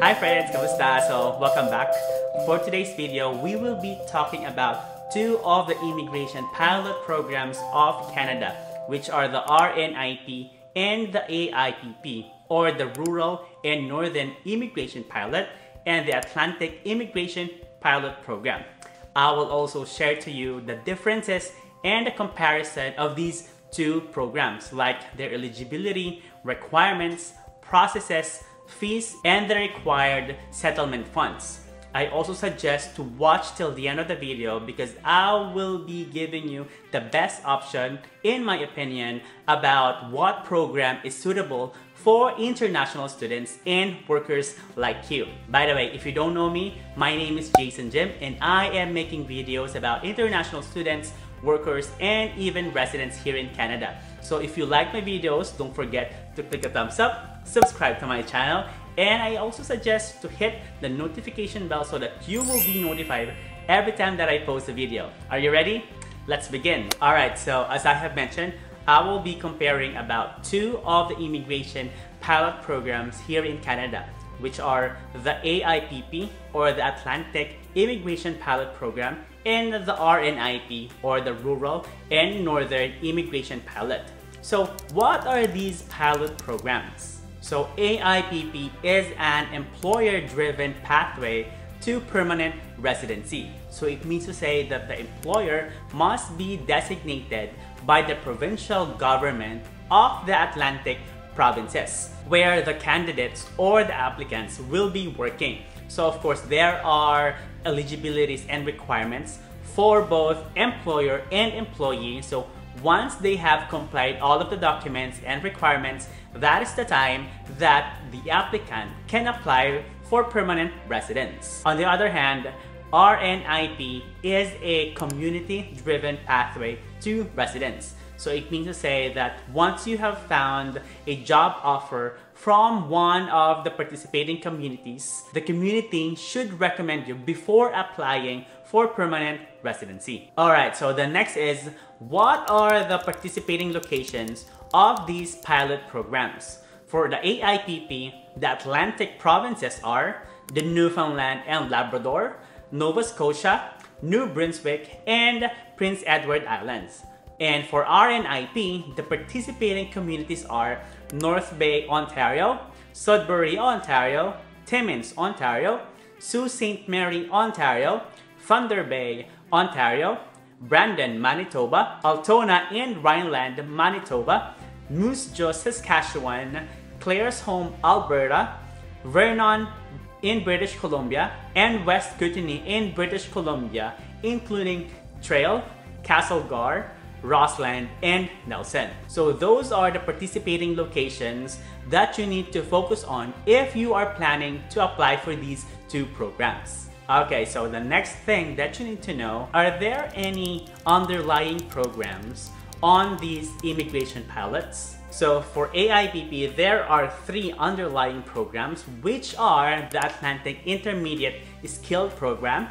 Hi friends, kamusta? So welcome back. For today's video, we will be talking about two of the immigration pilot programs of Canada, which are the RNIP and the AIPP, or the Rural and Northern Immigration Pilot and the Atlantic Immigration Pilot Program. I will also share to you the differences and the comparison of these two programs, like their eligibility, requirements, processes, fees, and the required settlement funds. I also suggest to watch till the end of the video because I will be giving you the best option, in my opinion, about what program is suitable for international students and workers like you. By the way, if you don't know me, my name is Jason Jim and I am making videos about international students, workers, and even residents here in Canada. So if you like my videos, don't forget to click a thumbs up, subscribe to my channel, and I also suggest to hit the notification bell so that you will be notified every time that I post a video. Are you ready? Let's begin. Alright, so as I have mentioned, I will be comparing about two of the immigration pilot programs here in Canada, which are the AIPP, or the Atlantic Immigration Pilot Program, and the RNIP, or the Rural and Northern Immigration Pilot. So what are these pilot programs? So AIPP is an employer-driven pathway to permanent residency. So it means to say that the employer must be designated by the provincial government of the Atlantic provinces where the candidates or the applicants will be working. So of course there are eligibilities and requirements for both employer and employee. So once they have complied all of the documents and requirements, that is the time that the applicant can apply for permanent residence. On the other hand, RNIP is a community-driven pathway to residence. So it means to say that once you have found a job offer from one of the participating communities, the community should recommend you before applying for permanent residency. Alright, so the next is, what are the participating locations of these pilot programs? For the AIPP, the Atlantic provinces are the Newfoundland and Labrador, Nova Scotia, New Brunswick, and Prince Edward Islands. And for RNIP, the participating communities are North Bay, Ontario, Sudbury, Ontario, Timmins, Ontario, Sault Ste. Marie, Ontario, Thunder Bay, Ontario, Brandon, Manitoba, Altona and Rhineland, Manitoba, Moose Jaw, Saskatchewan, Claresholm, Alberta, Vernon in British Columbia, and West Kootenay in British Columbia, including Trail, Castlegar, Rossland, and Nelson. So those are the participating locations that you need to focus on if you are planning to apply for these two programs. Okay, so the next thing that you need to know, are there any underlying programs on these immigration pilots? So for AIPP, there are three underlying programs, which are the Atlantic Intermediate Skilled Program,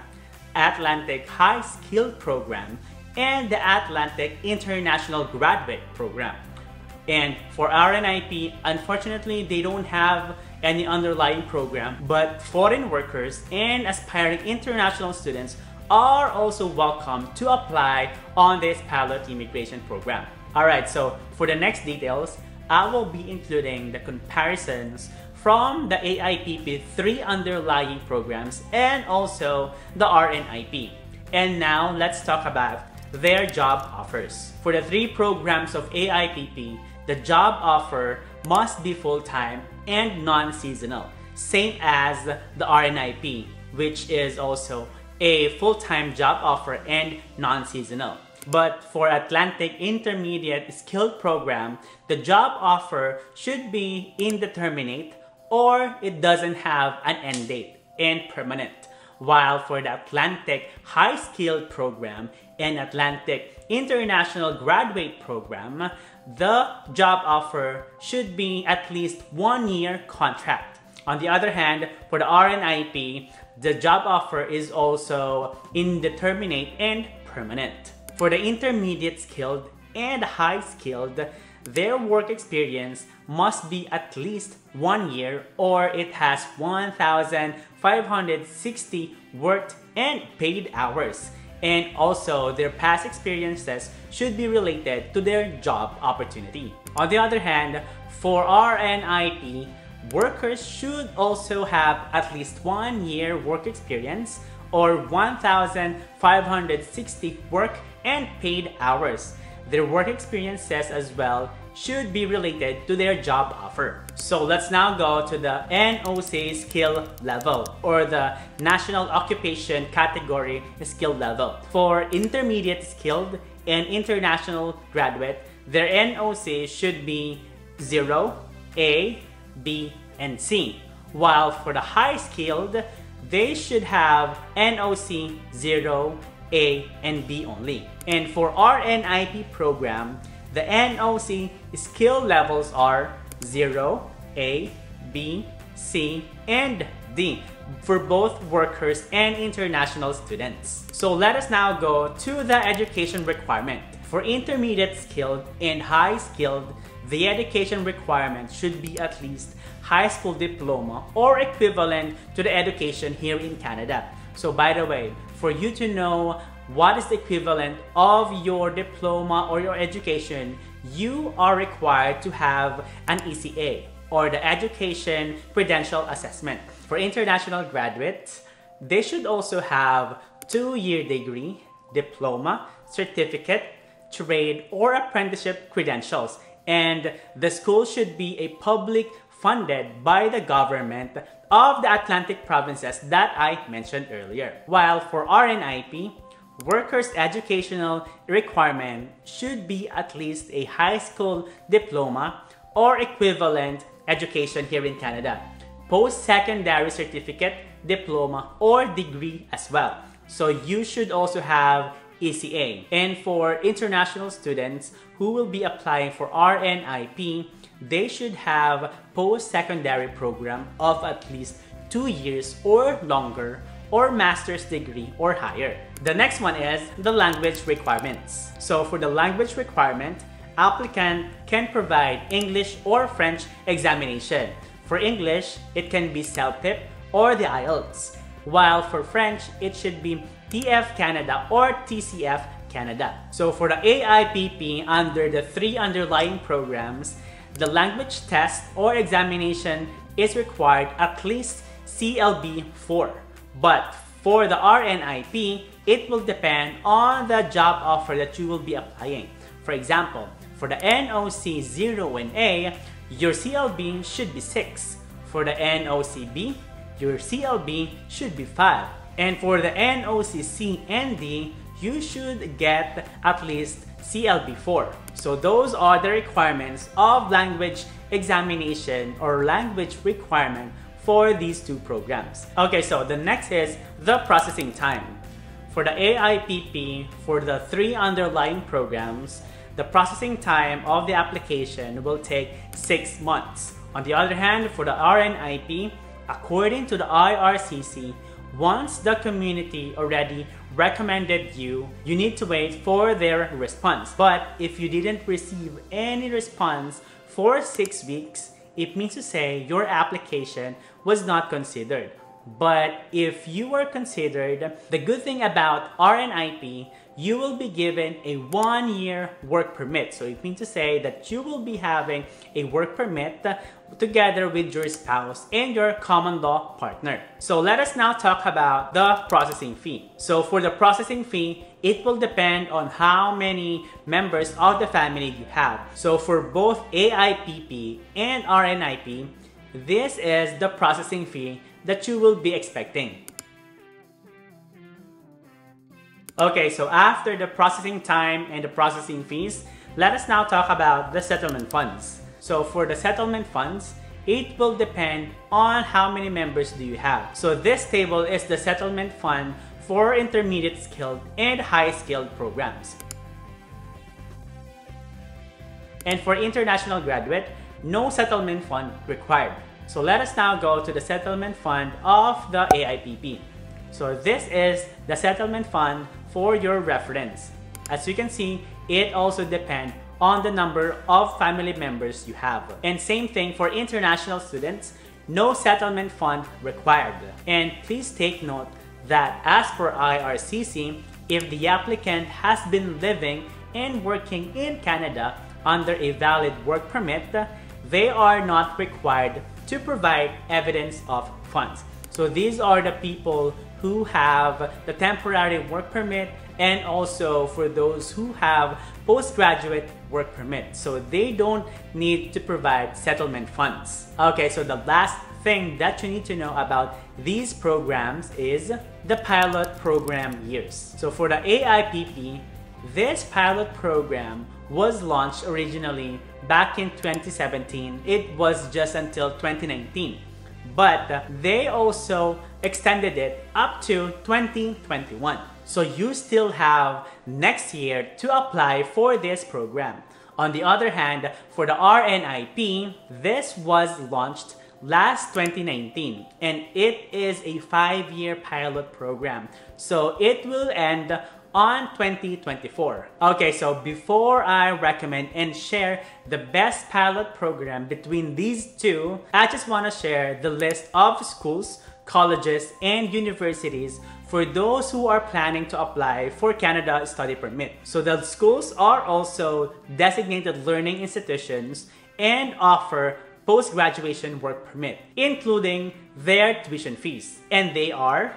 Atlantic High Skilled Program, and the Atlantic International Graduate Program. And for RNIP, unfortunately, they don't have any underlying program, but foreign workers and aspiring international students are also welcome to apply on this pilot immigration program. Alright, so for the next details, I will be including the comparisons from the AIPP three underlying programs and also the RNIP. And now let's talk about their job offers. For the three programs of AIPP, the job offer must be full-time and non-seasonal, same as the RNIP, which is also a full-time job offer and non-seasonal. But for Atlantic Intermediate Skilled Program, the job offer should be indeterminate or it doesn't have an end date and permanent. While for the Atlantic High Skilled Program and Atlantic International Graduate Program, the job offer should be at least 1 year contract. On the other hand, for the RNIP, the job offer is also indeterminate and permanent. For the intermediate skilled and high skilled, their work experience must be at least 1 year or it has 1,560 worked and paid hours. And also, their past experiences should be related to their job opportunity. On the other hand, for RNIP, workers should also have at least 1 year work experience or 1,560 work and paid hours. Their work experiences as well should be related to their job offer. So let's now go to the NOC skill level or the National Occupation Category skill level. For intermediate skilled and international graduate, their NOC should be 0, A, B, and C. While for the high skilled, they should have NOC 0, A, and B only. And for RNIP program, the NOC skill levels are 0, A, B, C, and D for both workers and international students. So let us now go to the education requirement. For intermediate skilled and high skilled, the education requirement should be at least high school diploma or equivalent to the education here in Canada. So by the way, for you to know what is the equivalent of your diploma or your education, you are required to have an ECA or the Education Credential Assessment. For international graduates, they should also have 2-year degree, diploma, certificate, trade, or apprenticeship credentials. And the school should be a public funded by the government of the Atlantic provinces that I mentioned earlier. While for RNIP, workers' educational requirement should be at least a high school diploma or equivalent education here in Canada, post-secondary certificate, diploma, or degree as well. So you should also have ECA. And for international students who will be applying for RNIP, they should have post-secondary program of at least 2 years or longer or master's degree or higher. The next one is the language requirements. So for the language requirement, applicant can provide English or French examination. For English, it can be CELTIP or the IELTS. While for French, it should be TF Canada or TCF Canada. So for the AIPP, under the 3 underlying programs, the language test or examination is required at least CLB 4. But for the RNIP, it will depend on the job offer that you will be applying. For example, for the NOC 0 and A, your CLB should be 6. For the NOCB, your CLB should be 5. And for the NOC C and D, you should get at least CLB 4. So those are the requirements of language examination or language requirement for these 2 programs. Okay, so the next is the processing time. For the AIPP, for the 3 underlying programs, the processing time of the application will take 6 months. On the other hand, for the RNIP, according to the IRCC, once the community already recommended you, you need to wait for their response. But if you didn't receive any response for 6 weeks, it means to say your application was not considered. But if you were considered, the good thing about RNIP, you will be given a 1-year work permit. So it means to say that you will be having a work permit together with your spouse and your common law partner. So let us now talk about the processing fee. So for the processing fee, it will depend on how many members of the family you have. So for both AIPP and RNIP, this is the processing fee that you will be expecting. Okay, so after the processing time and the processing fees, let us now talk about the settlement funds. So for the settlement funds, it will depend on how many members do you have. So this table is the settlement fund for intermediate skilled and high skilled programs. And for international graduate, no settlement fund required. So let us now go to the settlement fund of the AIPP. So this is the settlement fund for your reference. As you can see, it also depends on the number of family members you have. And same thing for international students, no settlement fund required. And please take note that as per IRCC, if the applicant has been living and working in Canada under a valid work permit, they are not required to provide evidence of funds. So these are the people who have the temporary work permit, and also for those who have postgraduate work permit. So they don't need to provide settlement funds. Okay, so the last thing that you need to know about these programs is the pilot program years. So for the AIPP, this pilot program was launched originally back in 2017. It was just until 2019. But they also extended it up to 2021. So you still have next year to apply for this program. On the other hand, for the RNIP, this was launched last 2019 and it is a 5-year pilot program. So it will end on 2024. Okay, so before I recommend and share the best pilot program between these two, I just want to share the list of schools, colleges, and universities for those who are planning to apply for Canada Study Permit. So the schools are also designated learning institutions and offer post-graduation work permit, including their tuition fees. And they are...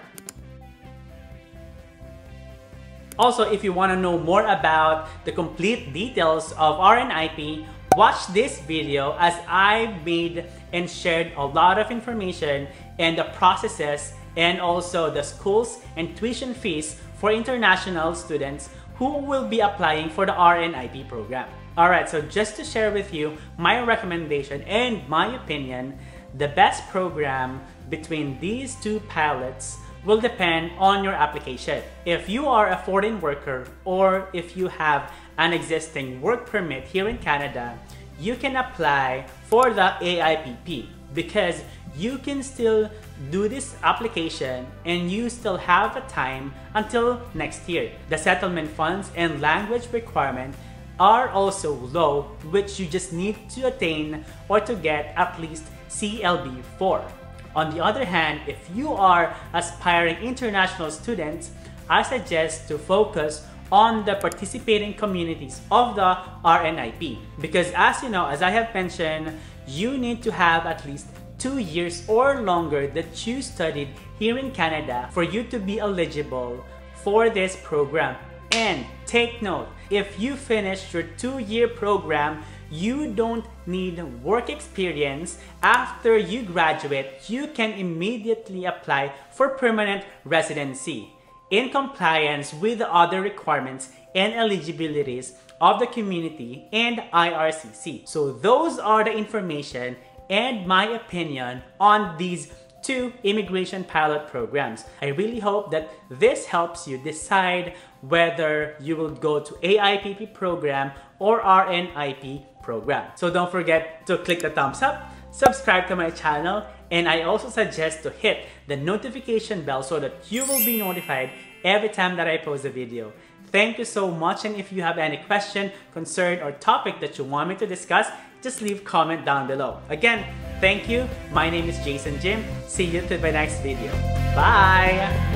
Also, if you want to know more about the complete details of RNIP, watch this video as I made and shared a lot of information and the processes and also the schools and tuition fees for international students who will be applying for the RNIP program. Alright, so just to share with you my recommendation and my opinion, the best program between these two pilots will depend on your application. If you are a foreign worker or if you have an existing work permit here in Canada, you can apply for the AIPP because you can still do this application and you still have a time until next year. The settlement funds and language requirement are also low, which you just need to attain or to get at least CLB 4. On the other hand, if you are aspiring international students, I suggest to focus on the participating communities of the RNIP. Because as you know, as I have mentioned, you need to have at least 2 years or longer that you studied here in Canada for you to be eligible for this program. And take note, if you finish your 2-year program, you don't need work experience. After you graduate, you can immediately apply for permanent residency in compliance with the other requirements and eligibilities of the community and IRCC. So those are the information and my opinion on these two immigration pilot programs. I really hope that this helps you decide whether you will go to AIPP program or RNIP program. So don't forget to click the thumbs up, subscribe to my channel, and I also suggest to hit the notification bell so that you will be notified every time that I post a video. Thank you so much, and if you have any question, concern, or topic that you want me to discuss, just leave a comment down below. Again, thank you. My name is Jason Jim. See you to the next video. Bye!